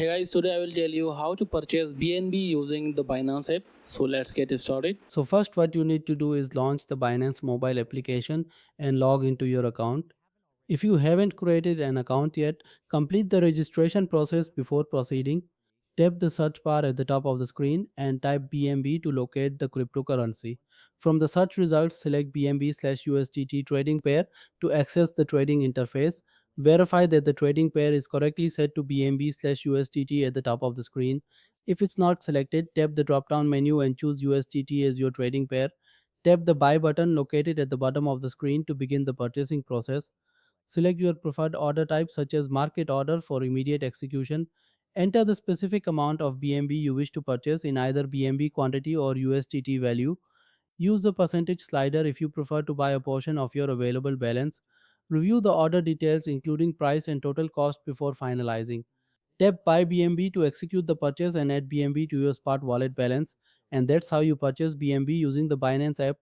Hey guys, today I will tell you how to purchase BNB using the Binance app. So let's get started. So first what you need to do is launch the Binance mobile application and log into your account. If you haven't created an account yet, complete the registration process before proceeding. Tap the search bar at the top of the screen and type BNB to locate the cryptocurrency. From the search results, select BNB/USDT trading pair to access the trading interface. Verify that the trading pair is correctly set to BNB/USDT at the top of the screen. If it's not selected, tap the drop down menu and choose USDT as your trading pair. Tap the buy button located at the bottom of the screen to begin the purchasing process. Select your preferred order type such as market order for immediate execution. Enter the specific amount of BNB you wish to purchase in either BNB quantity or USDT value. Use the percentage slider if you prefer to buy a portion of your available balance. Review the order details including price and total cost before finalizing. Tap Buy BNB to execute the purchase and add BNB to your Spot wallet balance. And that's how you purchase BNB using the Binance app.